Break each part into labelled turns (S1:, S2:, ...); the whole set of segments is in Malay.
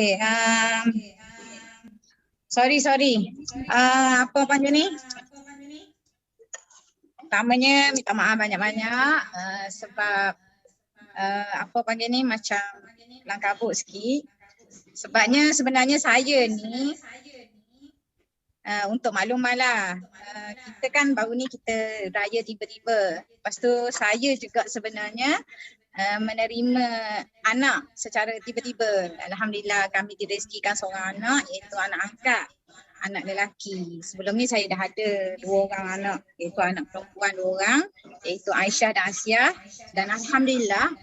S1: Okay, sorry. Apa panggil ni? Pertamanya minta maaf banyak-banyak sebab apa panggil ni macam kelang kabut sikit. Sebabnya sebenarnya saya ni untuk maklumatlah, kita kan baru ni kita raya tiba-tiba. Lepas tu saya juga sebenarnya menerima anak secara tiba-tiba. Alhamdulillah kami direzekikan seorang anak, iaitu anak angkat, anak lelaki. Sebelum ni saya dah ada 2 orang anak, iaitu anak perempuan 2 orang, iaitu Aisyah dan Asia. Dan Alhamdulillah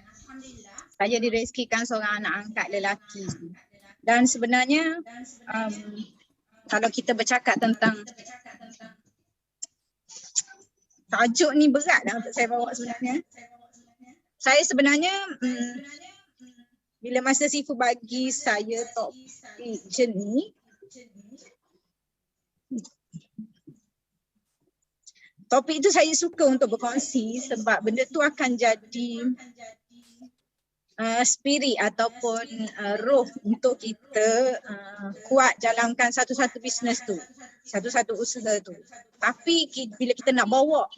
S1: saya direzekikan seorang anak angkat lelaki. Dan sebenarnya kalau kita bercakap tentang tajuk ni berat dah untuk saya bawa sebenarnya. Saya sebenarnya bila Master Sifu bagi saya topik jenis, topik itu saya suka untuk berkongsi sebab benda tu akan jadi spirit ataupun roh untuk kita kuat jalankan satu-satu bisnes tu, satu-satu usaha tu. Tapi bila kita nak bawa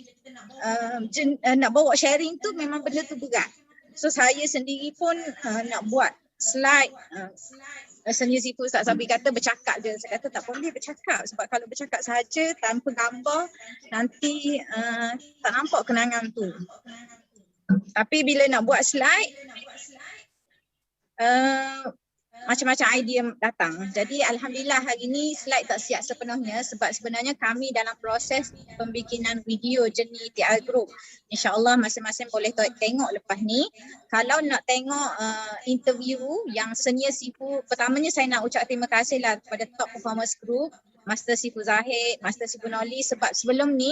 S1: sharing tu memang benda tu berat. So saya sendiri pun nak buat slide. Senior Sifu Ustaz Sabri kata bercakap je. Saya kata tak boleh bercakap sebab kalau bercakap saja tanpa gambar nanti tak nampak kenangan tu. Tapi bila nak buat slide macam-macam idea datang. Jadi Alhamdulillah hari ni slide tak siap sepenuhnya sebab sebenarnya kami dalam proses pembikinan video jenis TR Group. InsyaAllah masing-masing boleh tengok lepas ni. Kalau nak tengok interview yang Senior Sifu, pertamanya saya nak ucap terima kasih lah kepada Top Performance Group, Master Sifu Zahid, Master Sifu Noli, sebab sebelum ni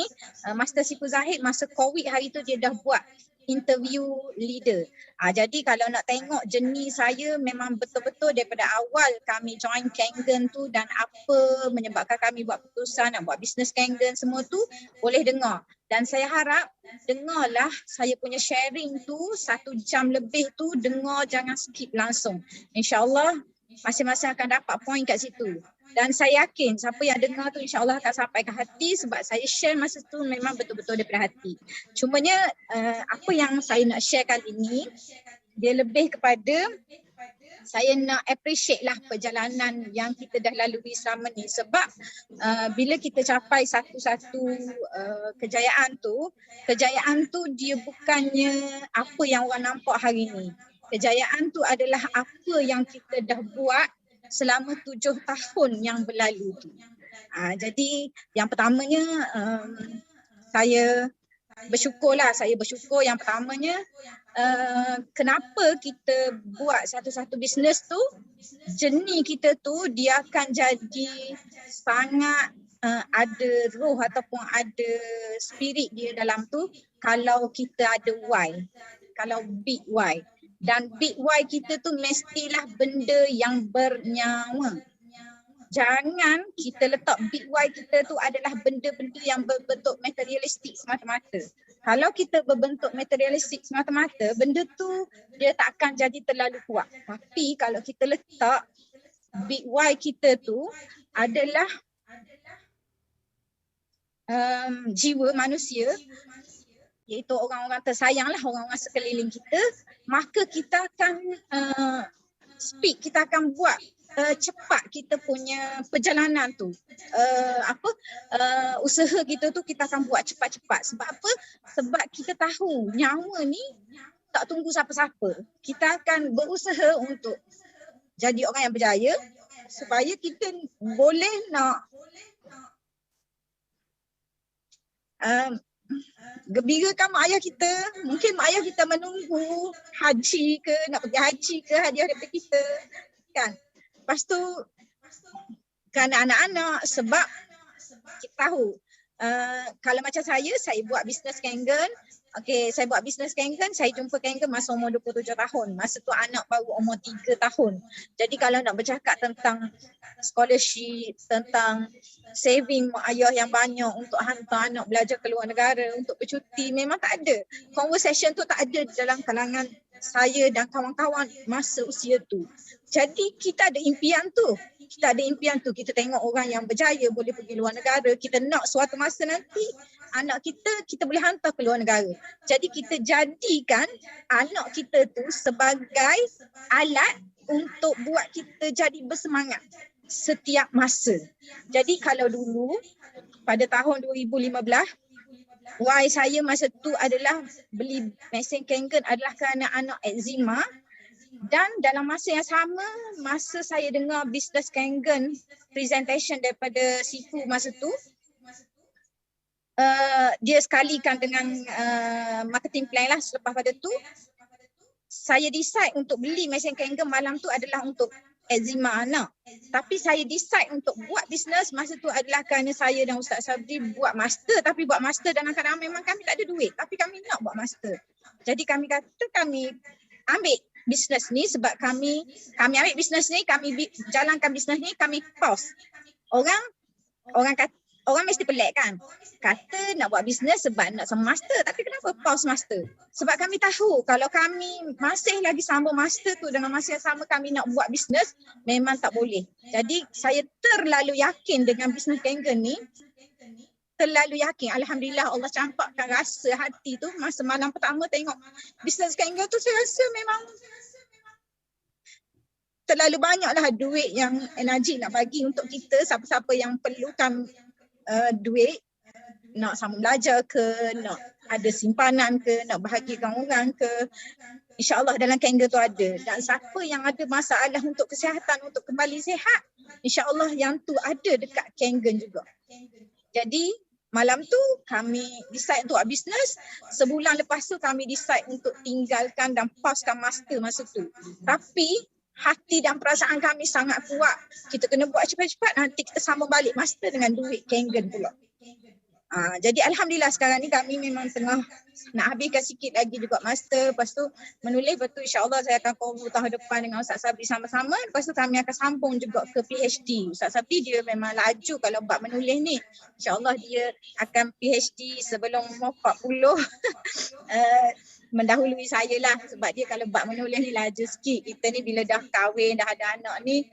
S1: Master Sifu Zahid masa COVID hari tu dia dah buat interview leader. Jadi kalau nak tengok jenis saya memang betul-betul daripada awal kami join Kangen tu dan apa menyebabkan kami buat keputusan nak buat bisnes Kangen semua tu boleh dengar. Dan saya harap dengarlah saya punya sharing tu 1 jam lebih tu, dengar jangan skip langsung. InsyaAllah masing-masing akan dapat point kat situ. Dan saya yakin siapa yang dengar tu insyaAllah akan sampai ke hati sebab saya share masa tu memang betul-betul daripada hati. Cumanya apa yang saya nak share kali ni, dia lebih kepada saya nak appreciate lah perjalanan yang kita dah lalui selama ni. Sebab bila kita capai satu-satu kejayaan tu dia bukannya apa yang orang nampak hari ni. Kejayaan tu adalah apa yang kita dah buat selama 7 tahun yang berlalu tu. Jadi yang pertamanya saya bersyukur yang pertamanya kenapa kita buat satu-satu bisnes tu, jenis kita tu dia akan jadi sangat ada roh ataupun ada spirit dia dalam tu kalau kita ada why, kalau big why. Dan big why kita tu mestilah benda yang bernyawa. Jangan kita letak big why kita tu adalah benda-benda yang berbentuk materialistik semata-mata. Kalau kita berbentuk materialistik semata-mata, benda tu dia tak akan jadi terlalu kuat. Tapi kalau kita letak big why kita tu adalah jiwa manusia, iaitu orang-orang tersayang lah, orang-orang sekeliling kita, maka kita akan speed, kita akan buat cepat kita punya perjalanan tu. Usaha kita tu kita akan buat cepat-cepat. Sebab apa? Sebab kita tahu nyawa ni tak tunggu siapa-siapa. Kita akan berusaha untuk jadi orang yang berjaya supaya kita boleh nak gembirakan mak ayah kita. Mungkin mak ayah kita menunggu haji ke, nak pergi haji ke, hadiah daripada kita kan. Lepas tu kerana anak-anak, sebab kita tahu kalau macam saya buat bisnes Kangen, Okey, saya buat bisnes Kangen, saya jumpa Kangen masa umur 27 tahun. Masa tu anak baru umur 3 tahun. Jadi kalau nak bercakap tentang scholarship, tentang saving mak ayah yang banyak untuk hantar anak belajar ke luar negara, untuk bercuti, memang tak ada. Conversation tu tak ada dalam kalangan saya dan kawan-kawan masa usia tu. Jadi kita ada impian tu. Kita tengok orang yang berjaya boleh pergi luar negara. Kita nak suatu masa nanti anak kita boleh hantar ke luar negara. Jadi kita jadikan anak kita tu sebagai alat untuk buat kita jadi bersemangat setiap masa. Jadi kalau dulu pada tahun 2015, why saya masa tu adalah beli mesin Kangen adalah kerana anak eczema. Dan dalam masa yang sama, masa saya dengar bisnes Kangen presentation daripada Sifu masa tu, dia sekalikan dengan marketing plan lah. Selepas pada tu, saya decide untuk beli mesin Kangen malam tu adalah untuk eczema anak. Tapi saya decide untuk buat bisnes masa tu adalah kerana saya dan Ustaz Sabri buat master. Tapi buat master dalam keadaan memang kami tak ada duit. Tapi kami nak buat master. Jadi kami kata kami ambil bisnes ni sebab kami ambil bisnes ni, kami jalankan bisnes ni, kami pause. Orang kata, orang mesti pelik kan? Kata nak buat bisnes sebab nak sama master. Tapi kenapa pause master? Sebab kami tahu kalau kami masih lagi sambung master tu dengan masa yang sama kami nak buat bisnes, memang tak boleh. Jadi saya terlalu yakin dengan bisnes Kangen ni. Terlalu yakin. Alhamdulillah Allah campakkan rasa hati tu masa malam pertama tengok bisnes Kangen tu, saya rasa memang terlalu banyaklah duit yang energi nak bagi untuk kita, siapa-siapa yang perlukan duit, nak sambung belajar ke, nak ada simpanan ke, nak bahagikan orang ke, insyaAllah dalam Kangen tu ada. Dan siapa yang ada masalah untuk kesihatan, untuk kembali sihat, insyaAllah yang tu ada dekat Kangen juga. Jadi malam tu kami decide untuk buat bisnes. Sebulan lepas tu kami decide untuk tinggalkan dan pausekan master masa tu. Tapi hati dan perasaan kami sangat kuat. Kita kena buat cepat-cepat, nanti kita sambung balik master dengan duit Kangen pula. Jadi Alhamdulillah sekarang ni kami memang tengah nak habiskan sikit lagi juga master. Lepas tu menulis, lepas tu insyaAllah saya akan cover tahun depan dengan Ustaz Sabri sama-sama. Lepas tu kami akan sambung juga ke PhD. Ustaz Sabri dia memang laju kalau bab menulis ni. InsyaAllah dia akan PhD sebelum umur 40. Mendahului saya lah sebab dia kalau bab menulis ni laju sikit. Kita ni bila dah kahwin, dah ada anak ni,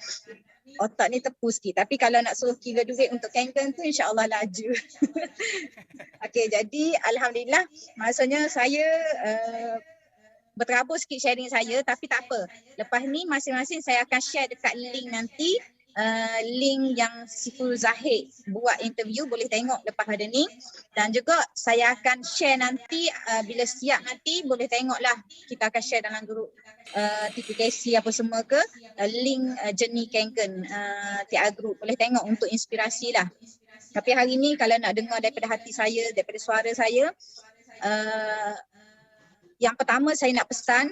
S1: otak ni tepu sikit. Tapi kalau nak suruh kira duit untuk Kangen tu insyaAllah laju. Okey, jadi Alhamdulillah maksudnya saya berterabur sikit sharing saya, tapi tak apa. Lepas ni masing-masing saya akan share dekat link nanti. Link yang Sifu Zahid buat interview, boleh tengok lepas pada ni. Dan juga saya akan share nanti bila siap nanti boleh tengoklah, kita akan share dalam grup TPKC apa semua ke, link Journey Kangen TR Group, boleh tengok untuk inspirasi lah. Tapi hari ni kalau nak dengar daripada hati saya, daripada suara saya, yang pertama saya nak pesan,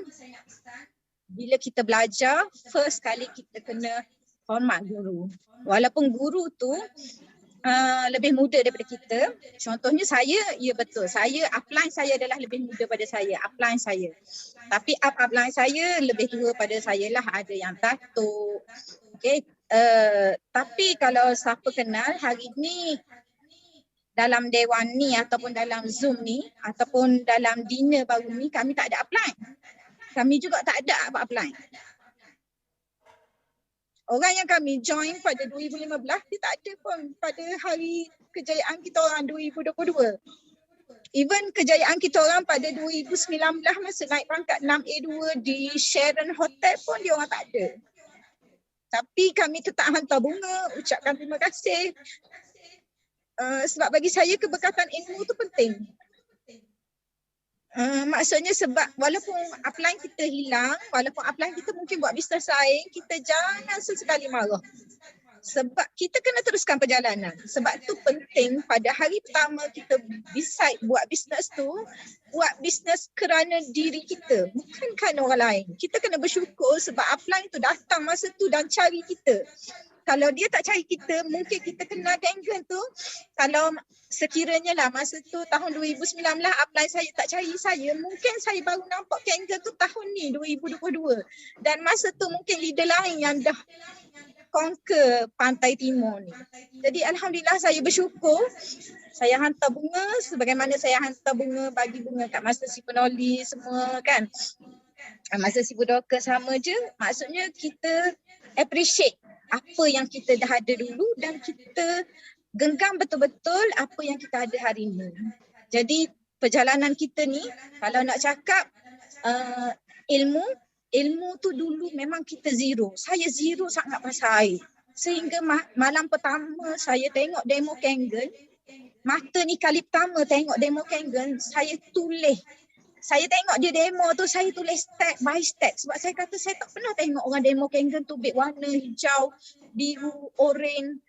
S1: bila kita belajar, first kali kita kena hormat guru. Walaupun guru tu lebih muda daripada kita. Contohnya saya, ya betul. Saya, upline saya adalah lebih muda pada saya, upline saya. Tapi upline saya lebih tua pada saya lah. Ada yang datuk. Okay. Tapi kalau siapa kenal hari ni dalam Dewan ni ataupun dalam Zoom ni ataupun dalam dinner baru ni, kami tak ada upline. Kami juga tak ada upline. Orang yang kami join pada 2015 dia tak ada pun pada hari kejayaan kita orang 2022. Even kejayaan kita orang pada 2019 masa naik pangkat 6A2 di Sheraton Hotel pun dia orang tak ada. Tapi kami tetap hantar bunga, ucapkan terima kasih. Sebab bagi saya keberkatan ilmu tu penting. Maksudnya sebab walaupun upline kita hilang, walaupun upline kita mungkin buat bisnes lain, kita jangan sesekali marah. Sebab kita kena teruskan perjalanan. Sebab tu penting pada hari pertama kita decide buat bisnes tu, buat bisnes kerana diri kita, bukan kerana orang lain. Kita kena bersyukur sebab upline tu datang masa tu dan cari kita. kalau dia tak cari kita, mungkin kita kenal Kangen tu. Kalau sekiranya lah masa tu tahun 2019 upline saya tak cari saya, mungkin saya baru nampak Kangen tu tahun ni 2022. Dan masa tu mungkin leader lain yang dah conquer Pantai Timur ni. Jadi alhamdulillah saya bersyukur. Saya hantar bunga sebagaimana saya hantar bunga, bagi bunga kat Master Si Penoli semua kan. Master Si Budoka sama je. Maksudnya kita appreciate apa yang kita dah ada dulu dan kita genggam betul-betul apa yang kita ada hari ni. Jadi perjalanan kita ni kalau nak cakap ilmu tu dulu memang kita zero. Saya zero sangat pasal air. Sehingga malam pertama saya tengok demo Kangen, mata ni kali pertama tengok demo Kangen, saya tulis. Saya tengok dia demo tu, saya tulis step by step. Sebab saya kata saya tak pernah tengok orang demo Kangen tu warna hijau, biru, oranye,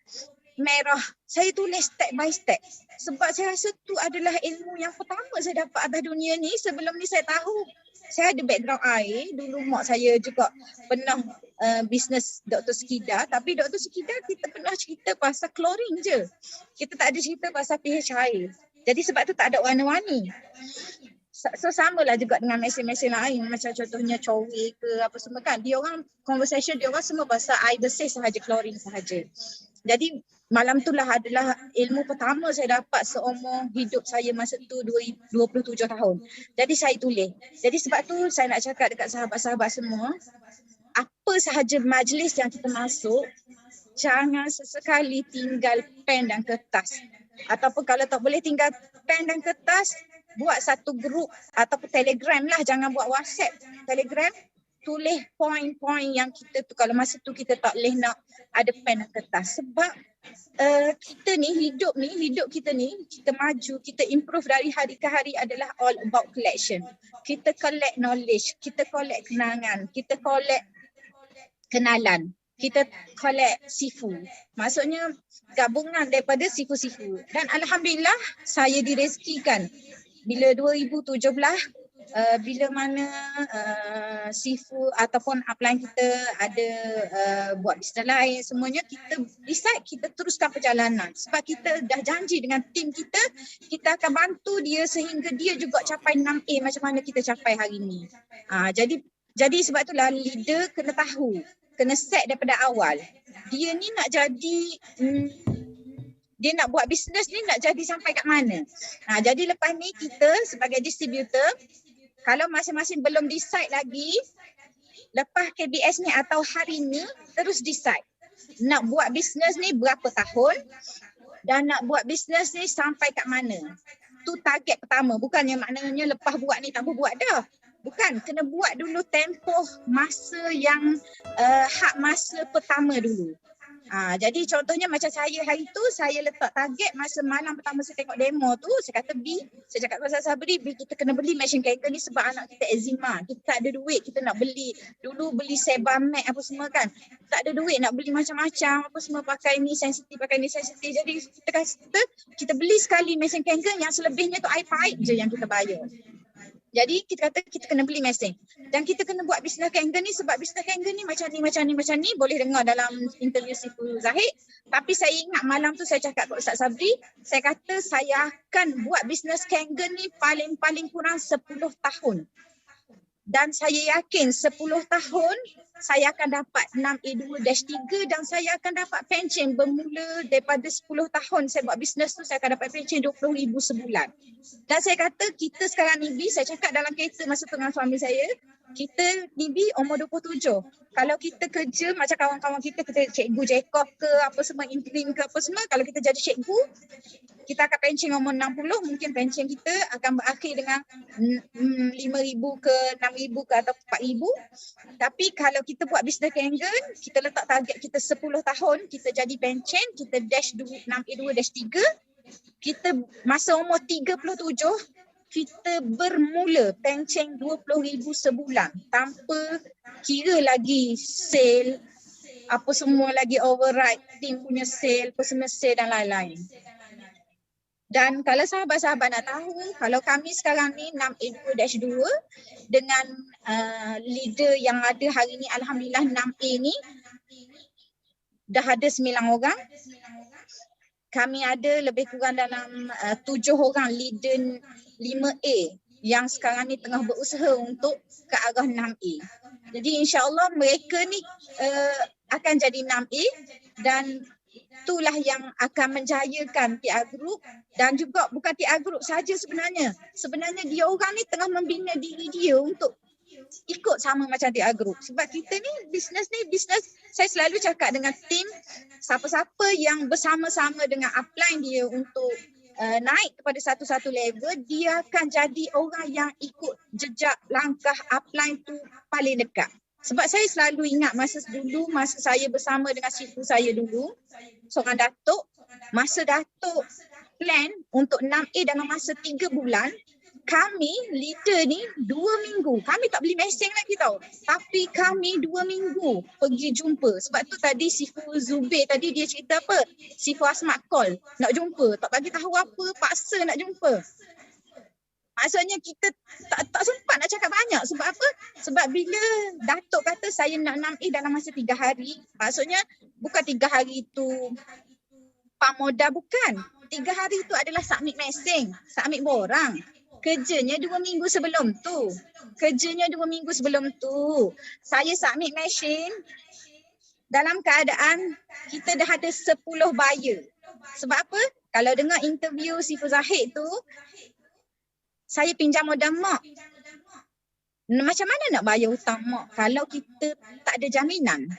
S1: merah. Saya tulis step by step. Sebab saya rasa tu adalah ilmu yang pertama saya dapat atas dunia ni. Sebelum ni saya tahu, saya ada background air. Dulu mak saya juga pernah bisnes Dr. Skida. Tapi Dr. Skida kita pernah cerita pasal klorin je. Kita tak ada cerita pasal pH air. Jadi sebab tu tak ada warna-warni. So samalah juga dengan mesin-mesin lain, macam contohnya Chowi ke apa semua kan. Dia orang conversation dia orang semua pasal air bersih sahaja, klorin sahaja. Jadi malam tu lah adalah ilmu pertama saya dapat seumur hidup saya masa tu 27 tahun. Jadi saya tulis. Jadi sebab tu saya nak cakap dekat sahabat-sahabat semua, apa sahaja majlis yang kita masuk, jangan sesekali tinggal pen dan kertas. Ataupun kalau tak boleh tinggal pen dan kertas, buat satu grup ataupun Telegram lah, jangan buat WhatsApp, Telegram, tulis poin-poin yang kita tu, kalau masa tu kita tak boleh nak ada pen dan kertas. Sebab kita ni, hidup kita ni, kita maju, kita improve dari hari ke hari adalah all about collection. Kita collect knowledge, kita collect kenangan, kita collect kenalan, kita collect sifu. Maksudnya gabungan daripada sifu-sifu. Dan alhamdulillah saya direzekikan bila 2017 bila mana sifu ataupun upline kita ada buat bisnes lain semuanya, kita decide kita teruskan perjalanan. Sebab kita dah janji dengan tim kita, kita akan bantu dia sehingga dia juga capai 6A macam mana kita capai hari ni. Jadi sebab itulah leader kena tahu, kena set daripada awal. Dia ni nak jadi dia nak buat bisnes ni nak jadi sampai kat mana. Jadi lepas ni kita sebagai distributor, kalau masing-masing belum decide lagi, lepas KBS ni atau hari ni terus decide. Nak buat bisnes ni berapa tahun dan nak buat bisnes ni sampai kat mana. Tu target pertama, bukannya maknanya lepas buat ni tak buat dah. Bukan, kena buat dulu tempoh masa yang hak masa pertama dulu. Jadi contohnya macam saya hari tu, saya letak target masa malam pertama saya tengok demo tu, saya kata B, saya cakap kepada Sabri, B kita kena beli mesin Kangen ni sebab anak kita eczema. Kita tak ada duit, kita nak beli. Dulu beli Sebamed apa semua kan. Tak ada duit nak beli macam-macam, apa semua pakai ni sensitif, pakai ni sensitif. Jadi kita beli sekali mesin Kangen, yang selebihnya tu air pipe je yang kita bayar. Jadi kita kata kita kena beli mesin. Dan kita kena buat bisnes Kangen ni sebab bisnes Kangen ni macam ni. Boleh dengar dalam interview Sifu Zahid. Tapi saya ingat malam tu saya cakap kepada Ustaz Sabri, saya kata saya akan buat bisnes Kangen ni paling kurang 10 tahun. Dan saya yakin 10 tahun saya akan dapat 6A2-3 dan saya akan dapat pencen bermula daripada 10 tahun saya buat bisnes tu, saya akan dapat pencen 20,000 sebulan. Dan saya kata kita sekarang ni, saya cakap dalam kereta masa tu dengan suami saya, kita ni umur 27. Kalau kita kerja macam kawan-kawan kita cikgu Jacob ke apa semua, interim ke apa semua, kalau kita jadi cikgu, kita akan pencen umur 60, mungkin pencen kita akan berakhir dengan 5,000 ke 6,000 ke atau 4,000. Tapi kalau kita buat bisnes Kangen, kita letak target kita 10 tahun, kita jadi pencen, kita dash 6A2-3, kita masa umur 37, kita bermula pencen 20,000 sebulan tanpa kira lagi sale, apa semua lagi override, tim punya sale, personal sale dan lain-lain. Dan kalau sahabat-sahabat nak tahu, kalau kami sekarang ni 6A2-2 dengan leader yang ada hari ni, alhamdulillah 6A ni, dah ada 9 orang. Kami ada lebih kurang dalam 7 orang leader 5A yang sekarang ni tengah berusaha untuk ke arah 6A. Jadi insya-Allah mereka ni akan jadi 6A dan itulah yang akan menjayakan TR Group, dan juga bukan TR Group saja sebenarnya. Sebenarnya dia orang ni tengah membina diri dia untuk ikut sama macam TR Group. Sebab kita ni bisnes, saya selalu cakap dengan tim, siapa-siapa yang bersama-sama dengan upline dia untuk naik kepada satu-satu level, dia akan jadi orang yang ikut jejak langkah upline tu paling dekat. Sebab saya selalu ingat masa saya bersama dengan sifu saya dulu, seorang datuk, masa datuk plan untuk 6A dalam masa 3 bulan, kami leader ni 2 minggu. Kami tak beli mesin lagi tau. Tapi kami 2 minggu pergi jumpa. Sebab tu tadi Sifu Zubir tadi dia cerita apa? Sifu Asmat call nak jumpa. Tak bagi tahu apa, paksa nak jumpa. Maksudnya kita tak sempat nak cakap banyak. Sebab apa? Sebab bila Datuk kata saya nak 6A dalam masa 3 hari. Maksudnya bukan 3 hari tu pamodal, bukan. 3 hari tu adalah submit mesin, submit borang. Kerjanya 2 minggu sebelum tu. Saya submit mesin dalam keadaan kita dah ada 10 buyer. Sebab apa? Kalau dengar interview Sifu Zahid tu, saya pinjam modal mak. Macam mana nak bayar hutang mak kalau kita tak ada jaminan?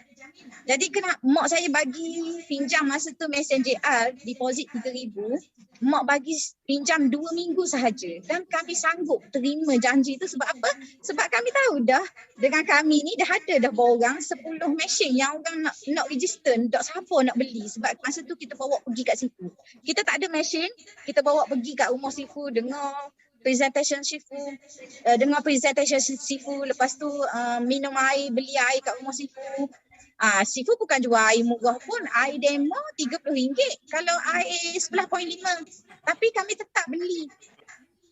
S1: Jadi kena mak saya bagi pinjam masa tu mesin JR, deposit 3,000. Mak bagi pinjam 2 minggu sahaja. Dan kami sanggup terima janji tu sebab apa? Sebab kami tahu dah dengan kami ni dah ada dah borang 10 mesin yang orang nak register. Tak siapa nak beli sebab masa tu kita bawa pergi kat situ. Kita tak ada mesin, kita bawa pergi kat rumah sifu dengar presentation sifu, lepas tu minum air, beli air kat rumah sifu. Sifu bukan jual air murah pun, air demo RM30 kalau air 11.5, tapi kami tetap beli.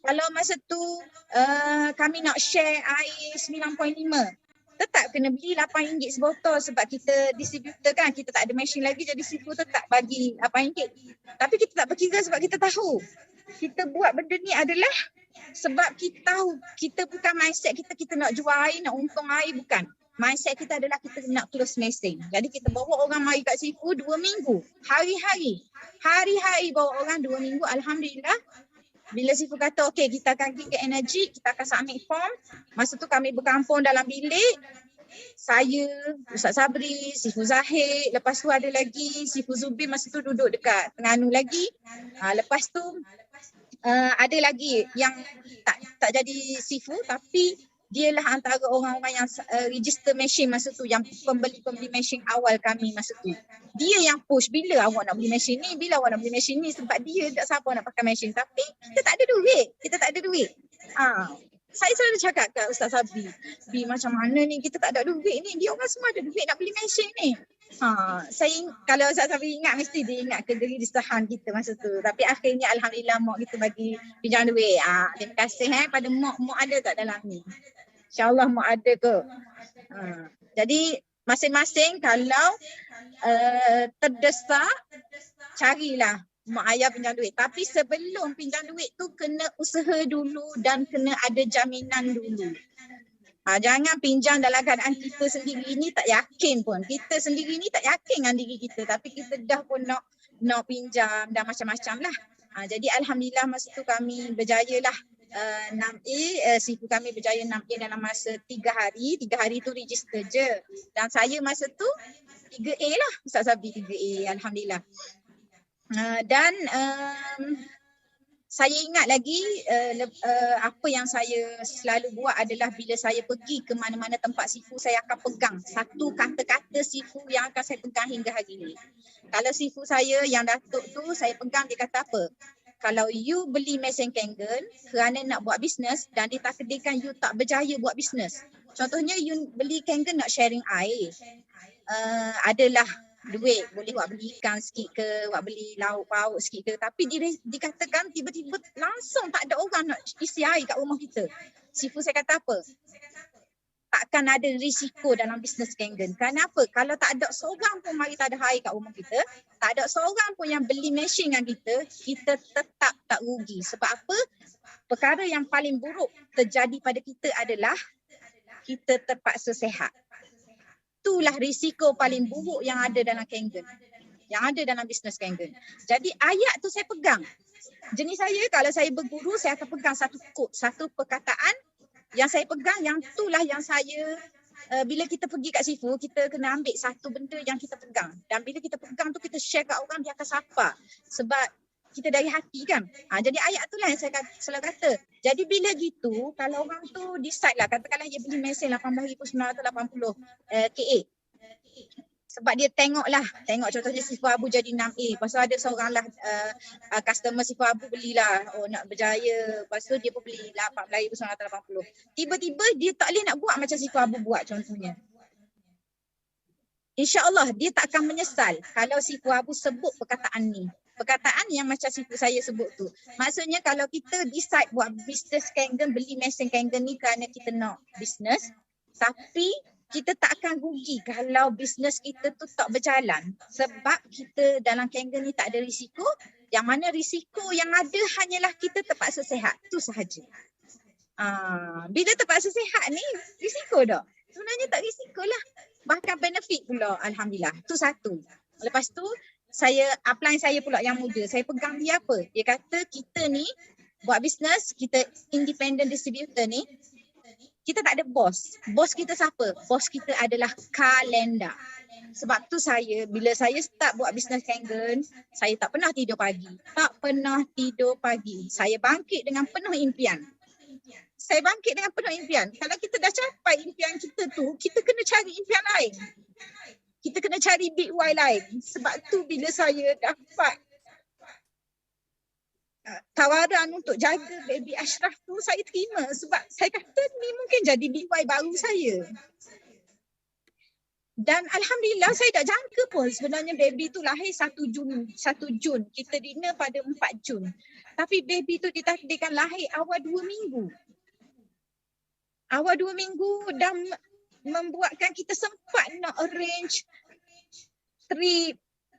S1: Kalau masa tu kami nak share air 9.5, tetap kena beli RM8 sebotol sebab kita distributor kan, kita tak ada mesin lagi, jadi sifu tetap bagi RM8. Tapi kita tak berkira sebab kita tahu kita buat benda ni adalah sebab kita tahu kita bukan mindset kita nak jual air, nak untung air, bukan. Mindset kita adalah kita nak close mesin. Jadi kita bawa orang mari kat sifu 2 minggu. Hari-hari bawa orang 2 minggu. Alhamdulillah. Bila sifu kata okey kita akan pergi ke energy, kita akan submit form. Masa tu kami berkampung dalam bilik. Saya, Ustaz Sabri, Sifu Zahid, lepas tu ada lagi Sifu Zubir masa tu duduk dekat Terengganu lagi. Lepas tu ada lagi yang tak jadi sifu tapi dialah antara orang-orang yang register mesin masa tu, yang pembeli mesin awal kami masa tu. Dia yang push, bila awak nak beli mesin ni, sebab dia tak siapa nak pakai mesin, tapi kita tak ada duit. Saya selalu cakap kat Ustaz Sabri, macam mana ni kita tak ada duit ni, dia orang semua ada duit nak beli mesin ni. Kalau Ustaz Sabri ingat, mesti dia ingat kegelisahan kita masa tu. Tapi akhirnya Alhamdulillah mak kita bagi pinjam duit. Terima kasih pada mak. Mak ada tak dalam ni? InsyaAllah mak ada ke. Jadi masing-masing kalau terdesak, carilah mak ayah pinjam duit. Tapi sebelum pinjam duit tu kena usaha dulu dan kena ada jaminan dulu. Jangan pinjam dalam keadaan kita sendiri ni tak yakin pun. Kita sendiri ni tak yakin dengan diri kita. Tapi kita dah pun nak pinjam dan macam-macam lah. Jadi Alhamdulillah masa tu kami berjaya lah 6A. Sifu kami berjaya 6A dalam masa 3 hari. 3 hari tu register je. Dan saya masa tu 3A lah. Ustaz Sabri 3A. Alhamdulillah. Dan saya ingat lagi apa yang saya selalu buat adalah bila saya pergi ke mana-mana tempat sifu, saya akan pegang satu kata-kata sifu yang akan saya pegang hingga hari ini. Kalau sifu saya yang Datuk tu, saya pegang dia kata apa? Kalau you beli mesin Kangen kerana nak buat bisnes dan ditakdirkan you tak berjaya buat bisnes. Contohnya you beli Kangen nak sharing air. Adalah duit, boleh buat beli ikan sikit ke, buat beli lauk pauk sikit ke, tapi dikatakan tiba-tiba langsung tak ada orang nak isi air kat rumah kita. Sifu saya kata apa? takkan ada risiko dalam bisnes Kangen. Kenapa? Kalau tak ada seorang pun mari tak ada air kat rumah kita, tak ada seorang pun yang beli mesin dengan kita tetap tak rugi. Sebab apa? Perkara yang paling buruk terjadi pada kita adalah kita terpaksa sihat. Itulah risiko paling buruk yang ada dalam Kangen, yang ada dalam bisnes Kangen. Jadi ayat tu saya pegang. Jenis saya, kalau saya berguru, saya akan pegang satu quote, satu perkataan yang saya pegang, yang itulah yang saya, bila kita pergi kat Sifu, kita kena ambil satu benda yang kita pegang. Dan bila kita pegang tu, kita share kat orang, dia akan sapa. Sebab kita dari hati kan. Jadi ayat tu lah yang saya selalu kata. Jadi bila gitu, kalau orang tu decide lah, katakanlah dia beli mesin 18,980 KA. Sebab dia tengok contohnya Sifu Abu jadi 6A. Lepas tu ada seorang lah customer Sifu Abu belilah, nak berjaya. Lepas tu dia pun beli 18,980. Tiba-tiba dia tak boleh nak buat macam Sifu Abu buat contohnya. InsyaAllah dia tak akan menyesal kalau Sifu Abu sebut perkataan ni. Perkataan yang macam Sifu saya sebut tu. Maksudnya kalau kita decide buat bisnes Kangen, beli mesin Kangen ni kerana kita nak bisnes, tapi kita tak akan rugi kalau bisnes kita tu tak berjalan. Sebab kita dalam Kangen ni tak ada risiko. Yang mana risiko yang ada hanyalah kita terpaksa sihat. Itu sahaja. Bila terpaksa sihat ni, risiko tak? Sebenarnya tak risiko lah. Bahkan benefit pula, Alhamdulillah. Itu satu. Lepas tu, upline saya pula yang muda. Saya pegang dia apa? Dia kata kita ni buat bisnes, kita independent distributor ni, kita tak ada bos. Bos kita siapa? Bos kita adalah kalender. Sebab tu bila saya start buat bisnes Kangen, saya tak pernah tidur pagi. Tak pernah tidur pagi. Saya bangkit dengan penuh impian. Kalau kita dah capai impian kita tu, kita kena cari impian lain. Kita kena cari big why lain. Sebab tu bila saya dapat tawaran untuk jaga baby Ashraf tu, saya terima. Sebab saya kata ni mungkin jadi big why baru saya. Dan Alhamdulillah saya tak jangka pun sebenarnya baby tu lahir 1 Jun. Kita dinner pada 4 Jun. Tapi baby tu ditakdirkan lahir awal 2 minggu. Awal 2 minggu dan membuatkan kita sempat nak arrange trip,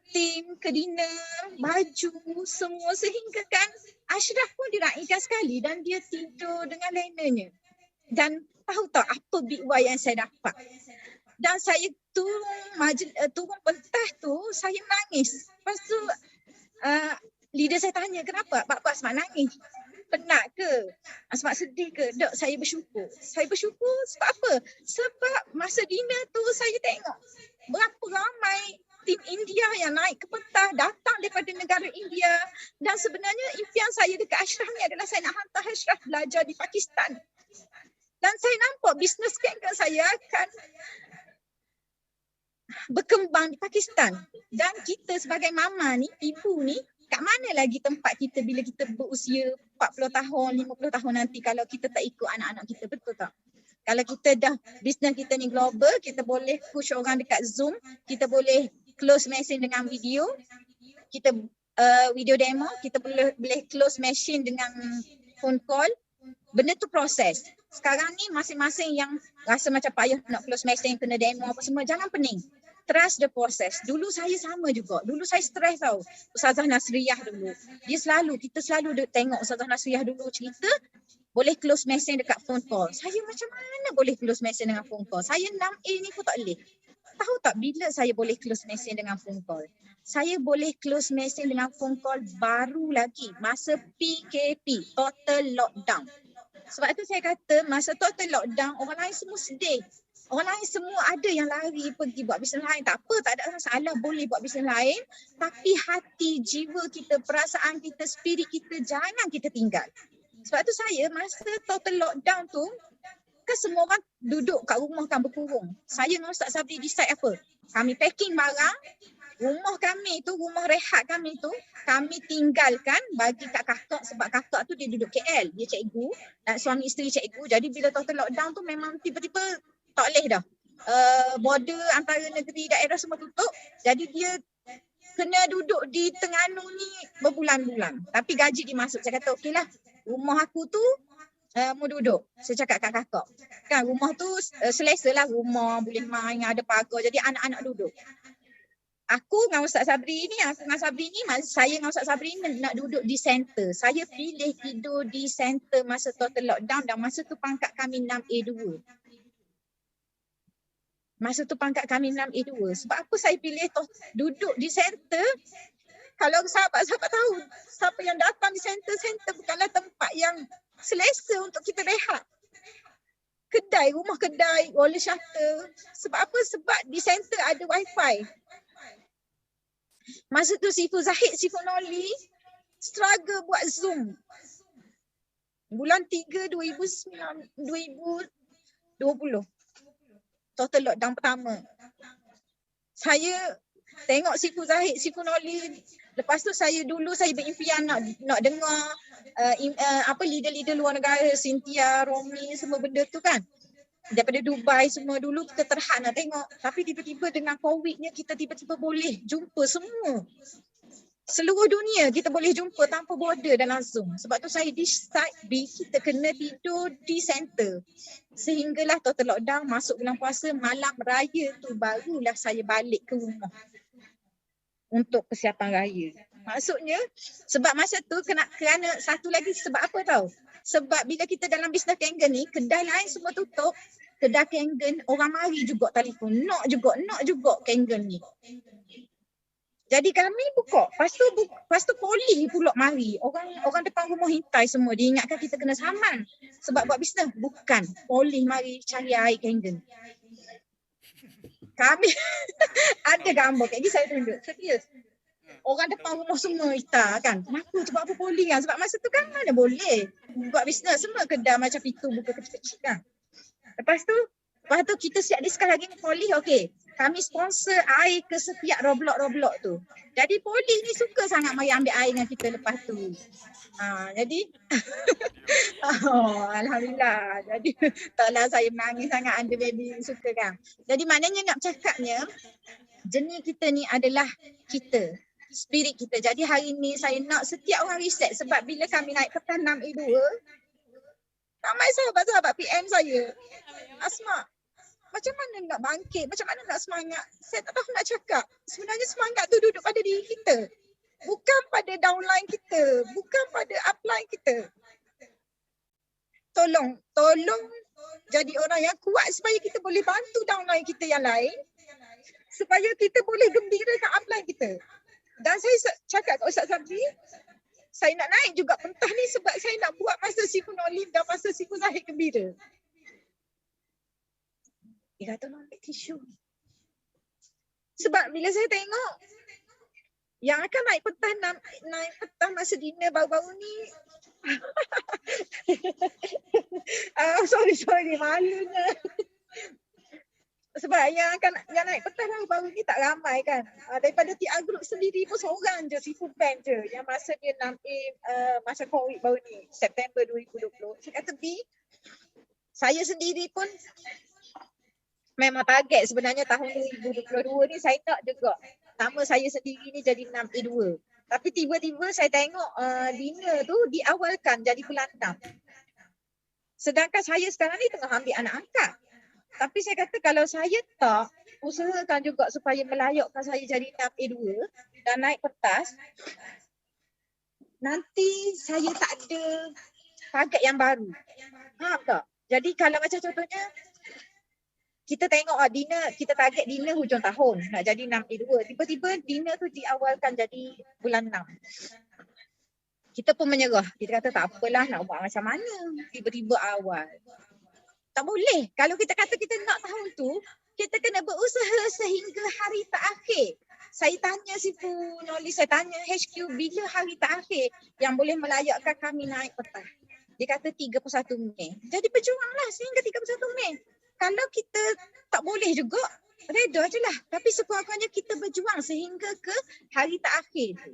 S1: tim ke dinner, baju, semua sehingga kan Ashraf pun diraihkan sekali dan dia tidur dengan lenanya. Dan tahu tak apa big why yang saya dapat? Dan saya turun pentas tu, saya menangis. Lepas tu leader saya tanya, kenapa? Pak Asmat nangis? Penat ke? Asmat sedih ke? Tak, saya bersyukur. Saya bersyukur sebab apa? Sebab masa dinner tu saya tengok berapa ramai tim India yang naik ke pentas, datang daripada negara India. Dan sebenarnya impian saya dekat Ashraf ni adalah saya nak hantar Ashraf belajar di Pakistan. Dan saya nampak bisnes Kangen saya akan berkembang di Pakistan. Dan kita sebagai mama ni, ibu ni, kat mana lagi tempat kita bila kita berusia 40 tahun, 50 tahun nanti kalau kita tak ikut anak-anak kita, betul tak? Kalau kita dah, bisnes kita ni global, kita boleh push orang dekat Zoom, kita boleh close mesin dengan video, kita video demo, kita boleh close mesin dengan phone call. Benda tu proses. Sekarang ni masing-masing yang rasa macam payah nak close mesin, kena demo apa semua, jangan pening. Trust the process. Dulu saya sama juga. Dulu saya stres tau. Ustazah Nasriyah dulu. Kita selalu tengok Ustazah Nasriyah dulu cerita, boleh close mesin dekat phone call. Saya macam mana boleh close mesin dengan phone call? Saya 6A ni pun tak boleh. Tahu tak bila saya boleh close mesin dengan phone call? Saya boleh close mesin dengan phone call baru lagi masa PKP, total lockdown. Sebab tu saya kata masa total lockdown orang lain semua sedih. Orang lain semua ada yang lari pergi buat bisnes lain. Tak apa, tak ada masalah, boleh buat bisnes lain. Tapi hati, jiwa kita, perasaan kita, spirit kita, jangan kita tinggal. Sebab tu saya masa total lockdown tu, kan semua orang duduk kat rumah kan berkurung. Saya dengan Ustaz Sabri decide apa? Kami packing barang, rumah kami tu, rumah rehat kami tu, kami tinggalkan bagi kat kakak sebab kakak tu dia duduk KL. Dia cikgu dan suami isteri cikgu. Jadi bila total lockdown tu memang tiba-tiba tak boleh dah. Border antara negeri daerah semua tutup. Jadi dia kena duduk di Terengganu ni berbulan-bulan. Tapi gaji dia masuk. Saya kata okeylah, rumah aku tu Mau duduk. Saya cakap kat kakak. Kan rumah tu selesa lah rumah, boleh main, ada pagar. Jadi anak-anak duduk. Aku dengan Ustaz Sabri ni, saya dengan Ustaz Sabri ni nak duduk di center. Saya pilih tidur di center masa total lockdown dan masa tu pangkat kami 6A2. Masa tu pangkat kami 6A2. Sebab apa saya pilih duduk di center? Kalau sahabat-sahabat tahu, siapa yang datang di center bukanlah tempat yang selesa untuk kita rehat. Kedai, rumah kedai, roller shutter. Sebab apa? Sebab di center ada wifi. Masa tu Sifu Zahid, Sifu Noli struggle buat Zoom. Bulan 3 2020. Total lockdown pertama. Saya tengok Sifu Zahid, Sifu Noli. Lepas tu saya berimpian nak dengar leader-leader luar negara, Cynthia, Romi, semua benda tu kan. Daripada Dubai semua dulu kita terhad nak tengok. Tapi tiba-tiba dengan COVID ni kita tiba-tiba boleh jumpa semua. Seluruh dunia kita boleh jumpa tanpa border dalam Zoom. Sebab tu saya decide kita kena tidur di center. Sehinggalah total lockdown, masuk bulan puasa, malam raya tu barulah saya balik ke rumah. Untuk persiapan raya. Maksudnya sebab masa tu kerana satu lagi sebab apa tahu? Sebab bila kita dalam bisnes Kangen ni, kedai lain semua tutup. Kedai Kangen orang mari juga telefon. Nak juga Kangen ni. Jadi kami buka. Lepas tu polis pula mari. Orang depan rumah hintai semua. Dia ingatkan kita kena saman. Sebab buat bisnes. Bukan. Polis mari cari air Kangen. Kami ada gambar. Kayak gini saya tunjuk. Serius. Orang depan rumah semua hitam kan. Kenapa? Sebab apa polis kan? Sebab masa tu kan mana boleh. Buat bisnes semua kedai macam pintu buka kecil-kecil kan. Lepas tu kita siap diskal lagi ni polis. Okey. Kami sponsor air ke setiap roblok-roblok tu. Jadi polis ni suka sangat mari ambil air dengan kita lepas tu. Jadi Alhamdulillah. Jadi taklah saya menangis sangat ada baby suka kan. Jadi maknanya nak cakapnya jenis kita ni adalah kita. Spirit kita. Jadi hari ni saya nak setiap orang reset sebab bila kami naik petas 6A2 ramai sahabat-sahabat PM saya. Asma, macam mana nak bangkit? Macam mana nak semangat? Saya tak tahu nak cakap. Sebenarnya semangat tu duduk pada diri kita. Bukan pada downline kita. Bukan pada upline kita. Tolong jadi orang yang kuat supaya kita boleh bantu downline kita yang lain. Supaya kita boleh gembirakan upline kita. Dan saya cakap kat Ustaz Sabri, saya nak naik juga pentah ni sebab saya nak buat masa Sifu Nolif dan masa Sifu Zahid gembira. Dia kata ambil tisu. Sebab bila saya tengok yang akan naik petang masa dinner baru-baru ni. Sorry, malunya. Sebab yang naik petang baru-baru ni tak ramai kan. Daripada TR Group sendiri pun seorang je, Sifu Band je. Yang masa dia 6A masa COVID baru ni, September 2020. Saya kata saya sendiri pun memang target sebenarnya tahun 2022 ni saya nak juga. Pertama saya sendiri ni jadi 6A2. Tapi tiba-tiba saya tengok dinner tu diawalkan jadi bulan 6. Sedangkan saya sekarang ni tengah ambil anak angkat. Tapi saya kata kalau saya tak usahakan juga supaya melayakkan saya jadi 6A2 dan naik pentas, nanti saya tak ada target yang baru. Faham tak? Jadi kalau macam contohnya, kita tengok dinner, kita target dinner hujung tahun nak jadi 6A2. Tiba-tiba dinner tu diawalkan jadi bulan 6. Kita pun menyerah. Kita kata tak apalah nak buat macam mana. Tiba-tiba awal. Tak boleh. Kalau kita kata kita nak tahun tu, kita kena berusaha sehingga hari terakhir. Saya tanya Sifu Noli, saya tanya HQ bila hari terakhir yang boleh melayakkan kami naik petang. Dia kata 31 Mei. Jadi berjuanglah sehingga 31 Mei. Kalau kita tak boleh juga, reda je lah. Tapi sekurang-kurangnya kita berjuang sehingga ke hari terakhir tu.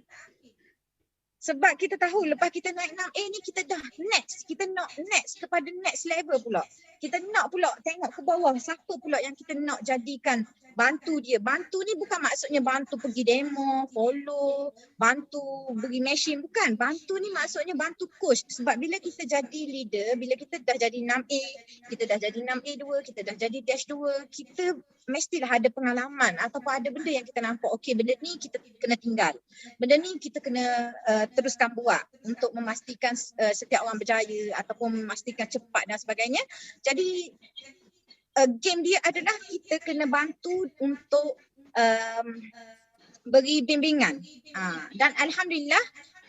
S1: Sebab kita tahu lepas kita naik 6A ni kita dah next. Kita nak next kepada next level pula. Kita nak pula tengok ke bawah siapa pula yang kita nak jadikan bantu dia. Bantu ni bukan maksudnya bantu pergi demo, follow, bantu beri mesin. Bukan. Bantu ni maksudnya bantu coach. Sebab bila kita jadi leader, bila kita dah jadi 6A, kita dah jadi 6A2, kita dah jadi dash 2, kita mestilah ada pengalaman ataupun ada benda yang kita nampak. Okey, benda ni kita kena tinggal. Benda ni kita kena teruskan buat untuk memastikan setiap orang berjaya ataupun memastikan cepat dan sebagainya. Jadi game dia adalah kita kena bantu untuk beri bimbingan. Dan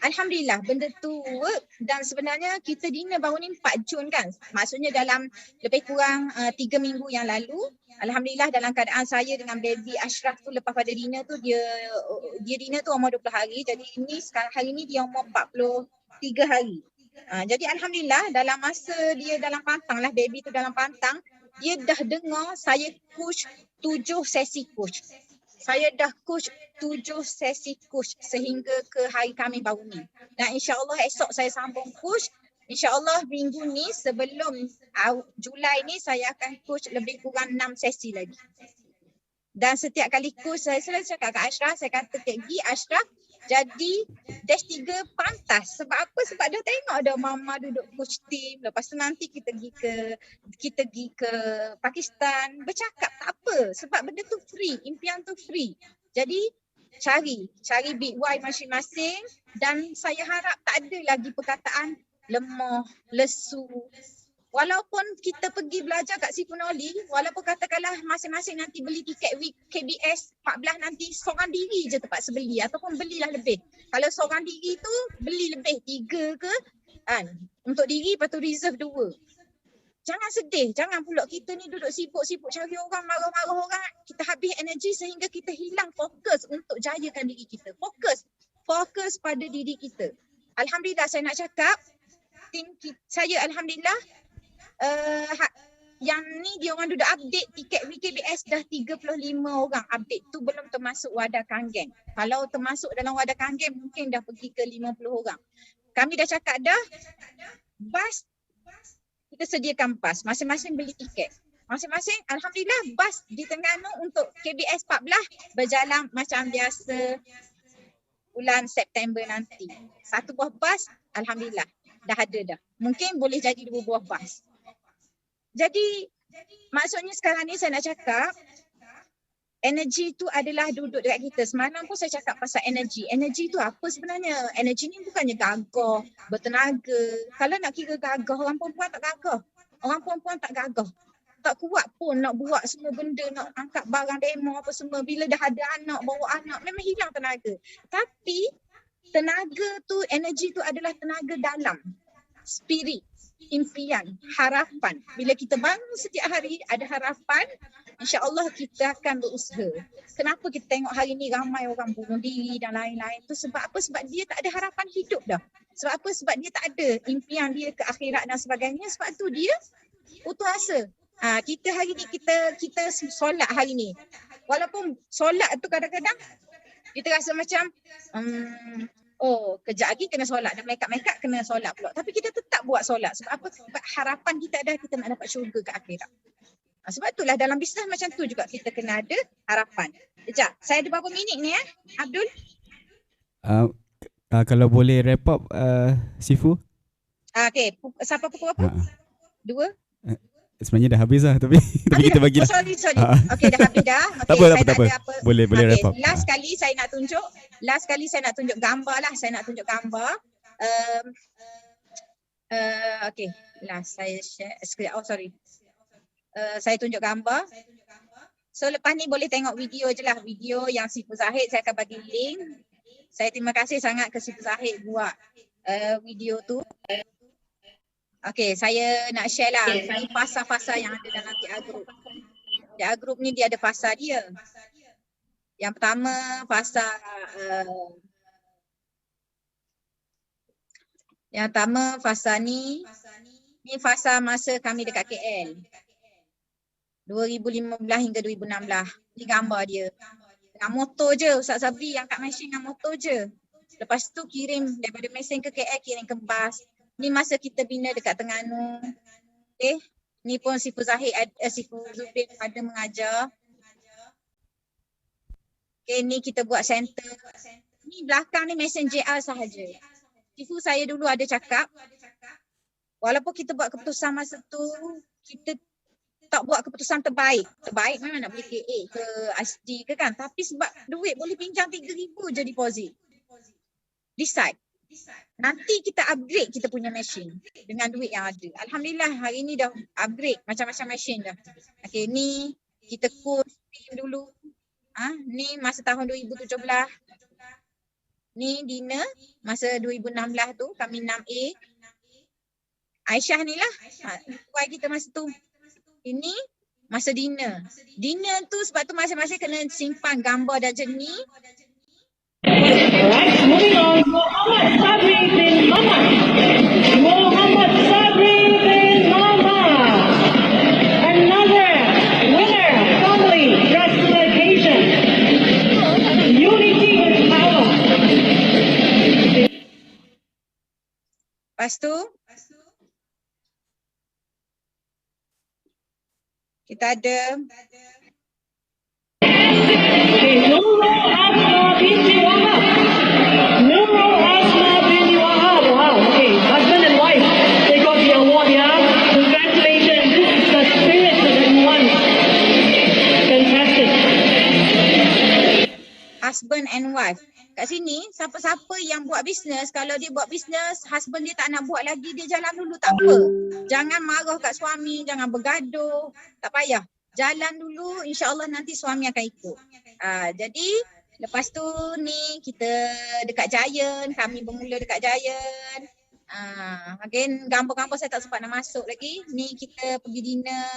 S1: Alhamdulillah benda tu work dan sebenarnya kita dinner baru ni 4 Jun kan. Maksudnya dalam lebih kurang 3 minggu yang lalu. Alhamdulillah dalam keadaan saya dengan baby Ashraf tu lepas pada dinner tu dia dinner tu umur 20 hari. Jadi ini sekarang hari ni dia umur 43 hari. Jadi Alhamdulillah dalam masa dia dalam pantang lah, baby tu dalam pantang, dia dah dengar saya coach 7 sesi coach. Saya dah coach 7 sesi coach sehingga ke hari kami baru ni. Dan insyaAllah esok saya sambung coach. InsyaAllah minggu ni sebelum Julai ni saya akan coach lebih kurang 6 sesi lagi. Dan setiap kali coach saya selalu cakap kat Ashraf, saya kata Gi Ashraf jadi dash 3 pantas. Sebab apa? Sebab dia tengok ada mama duduk coach team. Lepas tu nanti kita pergi ke Pakistan bercakap tak apa. Sebab benda tu free, impian tu free. Jadi cari big why masing-masing dan saya harap tak ada lagi perkataan lemah, lesu. Walaupun kita pergi belajar kat Sipunoli, walaupun katakanlah masing-masing nanti beli tiket KBS 14 nanti seorang diri je terpaksa beli ataupun belilah lebih. Kalau seorang diri tu beli lebih 3 ke kan, untuk diri lepas tu reserve 2. Jangan sedih, jangan pula kita ni duduk sibuk-sibuk cari orang, marah-marah orang. Kita habis energi sehingga kita hilang fokus untuk jayakan diri kita. Fokus pada diri kita. Alhamdulillah saya nak cakap, tim saya Alhamdulillah yang ni dia orang duduk update tiket WKBS dah 35 orang update tu, belum termasuk wadah Kangen. Kalau termasuk dalam wadah Kangen mungkin dah pergi ke 50 orang. Kami dah cakap dah, bas kita sediakan bas, masing-masing beli tiket. Masing-masing Alhamdulillah bas di Terengganu untuk KBS 14 berjalan macam biasa bulan September nanti. 1 buah bas Alhamdulillah dah ada dah. Mungkin boleh jadi 2 buah bas. Jadi maksudnya sekarang ni saya nak cakap energi tu adalah duduk dekat kita. Semalam pun saya cakap pasal energi. Energi tu apa sebenarnya? Energi ni bukannya gagah, bertenaga. Kalau nak kira gagah, orang perempuan tak gagah. Orang perempuan tak gagah. Tak kuat pun nak buat semua benda, nak angkat barang demo apa semua. Bila dah ada anak, bawa anak, memang hilang tenaga. Tapi tenaga tu, energi tu adalah tenaga dalam. Spirit, impian, harapan. Bila kita bangun setiap hari ada harapan, insya-Allah kita akan berusaha. Kenapa kita tengok hari ni ramai orang bunuh diri dan lain-lain tu? Sebab apa? Sebab dia tak ada harapan hidup dah. Sebab apa? Sebab dia tak ada impian dia ke akhirat dan sebagainya. Sebab tu dia putus asa. Kita hari ni kita solat hari ni. Walaupun solat tu kadang-kadang kita rasa macam kejap lagi kena solat dan make-up kena solat pula. Tapi kita tetap buat solat. Sebab apa? Sebab harapan kita ada kita nak dapat syurga ke akhirat. Sebab itulah dalam bisnes macam tu juga kita kena ada harapan. Sekejap, saya ada berapa minit ni Abdul?
S2: Kalau boleh wrap up Sifu.
S1: Okay, sampai pukul berapa? 2?
S2: Sebenarnya dah habis lah tapi kita bagi lah.
S1: Sorry. Okay, dah habis dah. Okay,
S2: tak apa. Boleh wrap up.
S1: Last kali saya nak tunjuk gambar lah. Saya nak tunjuk gambar. Okay, last saya share. Sorry. Saya tunjuk gambar. So lepas ni boleh tengok video je lah. Video yang Sifu Zahid saya akan bagi link. Saya terima kasih sangat ke Sifu Zahid buat video tu. Okay, saya nak share lah. Ini fasa-fasa yang ada dalam TA Group. TA Group ni dia ada fasa dia. Yang pertama fasa ni fasa masa kami dekat KL. 2015 hingga 2016. Ni gambar dia. Dengan motor je, Ustaz Sabri angkat mesin dengan motor je. Lepas tu kirim daripada Mesin ke KL, kirim ke bas. Ni masa kita bina dekat Terengganu. Okay. Ni pun Sifu Zahid, Sifu Zubin ada mengajar. Okay, ni kita buat center. Ni belakang ni Mesin JR sahaja. Sifu saya dulu ada cakap, walaupun kita buat keputusan masa tu, kita tak buat keputusan terbaik. Terbaik memang nak beli KA ke SD ke kan. Tapi sebab duit boleh pinjam 3,000 je deposit. Decide. Nanti kita upgrade kita punya mesin dengan duit yang ada. Alhamdulillah hari ni dah upgrade macam-macam mesin dah. Okay, ni kita course team dulu. Ni masa tahun 2017. Ni dinner masa 2016 tu kami 6A. Aisyah ni lah. Tuan kita masa tu. Ini masa dinner. Dinner tu sebab tu masing-masing kena simpan gambar dan jernih.
S3: Alright, moving on. Muhammad Sabri bin Mama. Muhammad Sabri bin Mama. Another winner, family justification. Unity is power.
S1: Lepas tu kita ada
S3: Nurul Asma binti Wahab. Nurul Asma binti Wahab. Wow, okay. Husband and wife, they got the award, yeah? Congratulations. This is the spirit that you want. Fantastic.
S1: husband and wife. Kat sini, siapa-siapa yang buat bisnes, kalau dia buat bisnes, husband dia tak nak buat lagi, dia jalan dulu, tak apa. Jangan marah kat suami, jangan bergaduh, tak payah. Jalan dulu, insya-Allah nanti suami akan ikut. Jadi, lepas tu ni kita dekat Giant, kami bermula dekat Giant. Again, gambar-gambar saya tak sempat nak masuk lagi. Ni kita pergi dinner.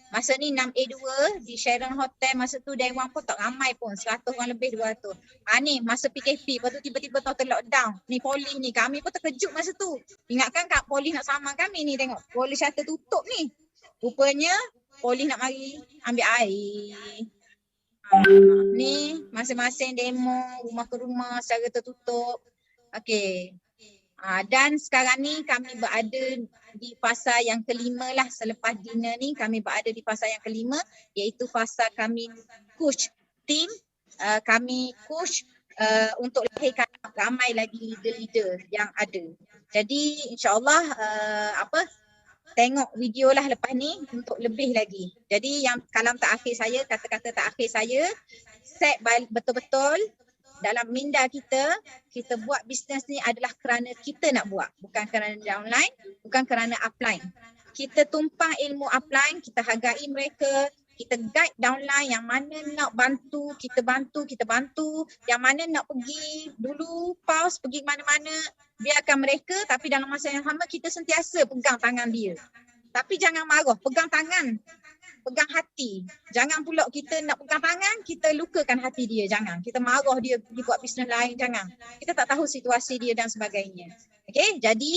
S1: Masa ni 6A2 di Sheraton Hotel, masa tu Dewan pun tak ramai pun, 100 orang lebih 200. Ni masa PKP, lepas tu tiba-tiba total lockdown. Ni poli ni, kami pun terkejut masa tu. Ingatkan Kak poli nak sama kami ni, tengok poli shutter tutup ni. Rupanya poli nak mari ambil air. Ni masing-masing demo rumah ke rumah secara tertutup. Okey. Dan sekarang ni kami berada di fasa yang kelima lah, selepas dinner ni kami berada di fasa yang kelima, iaitu fasa kami coach team, kami coach untuk lahirkan ramai lagi leader-leader yang ada. Jadi insya-Allah tengok video lah lepas ni untuk lebih lagi. Jadi yang kalam terakhir saya, kata-kata terakhir saya, set betul-betul dalam minda kita buat bisnes ni adalah kerana kita nak buat. Bukan kerana downline, bukan kerana upline. Kita tumpang ilmu upline, kita hargai mereka, kita guide downline yang mana nak bantu, kita bantu. Yang mana nak pergi dulu, pause, pergi mana-mana, biarkan mereka, tapi dalam masa yang sama kita sentiasa pegang tangan dia. Tapi jangan marah, pegang tangan. Pegang hati. Jangan pula kita nak pegang tangan, kita lukakan hati dia. Jangan. Kita marah dia pergi buat bisnes lain. Jangan. Kita tak tahu situasi dia dan sebagainya. Okey, jadi